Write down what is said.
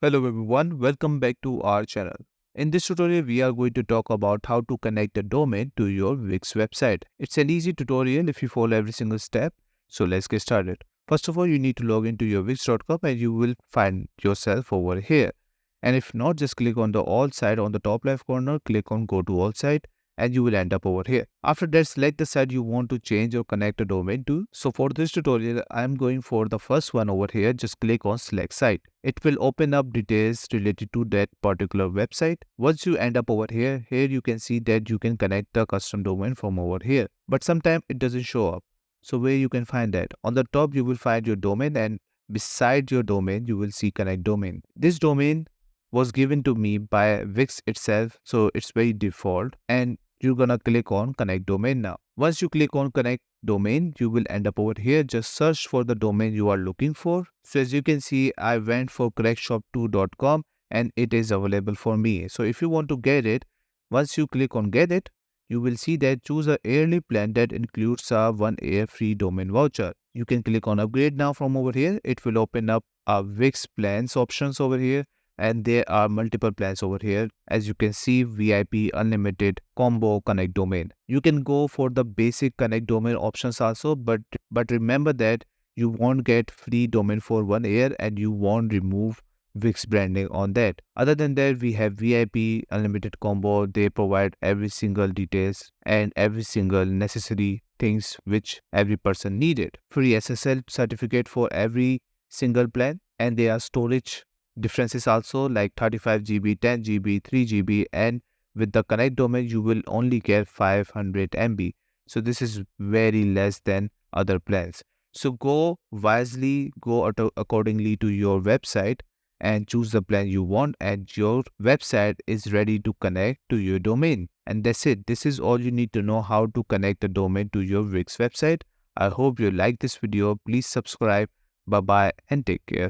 Hello everyone, welcome back to our channel. In this tutorial, we are going to talk about how to connect a domain to your Wix website. It's an easy tutorial if you follow every single step. So let's get started. First of all, you need to log into your Wix.com and you will find yourself over here. And if not, just click on the All site on the top left corner, click on Go to All site and you will end up over here. After that, select the site you want to change or connect a domain to. So for this tutorial, I'm going for the first one over here. Just click on Select Site. It will open up details related to that particular website. Once you end up over here, you can see that you can connect the custom domain from over here. But sometimes it doesn't show up. So where you can find that? On the top, you will find your domain, and beside your domain, you will see Connect Domain. This domain was given to me by Wix itself, so it's very default, and you're gonna click on Connect Domain now. Once you click on Connect Domain, you will end up over here. Just search for the domain you are looking for. So as you can see, I went for correctshop2.com and it is available for me. So if you want to get it, once you click on Get It, you will see that choose a yearly plan that includes a 1 year free domain voucher. You can click on Upgrade now from over here. It will open up a Wix plans options over here, and there are multiple plans over here. As you can see, VIP, unlimited, combo, connect domain. You can go for the basic connect domain options also, but remember that you won't get free domain for 1 year and you won't remove Wix branding on that. Other than that, we have VIP, unlimited combo. They provide every single details and every single necessary things which every person needed. Free SSL certificate for every single plan, and there are storage differences also, like 35 GB, 10 GB, 3 GB, and with the connect domain you will only get 500 MB. So this is very less than other plans. So go wisely, go accordingly to your website and choose the plan you want, and your website is ready to connect to your domain. And that's it. This is all you need to know how to connect a domain to your Wix website. I hope you like this video. Please subscribe. Bye bye and take care.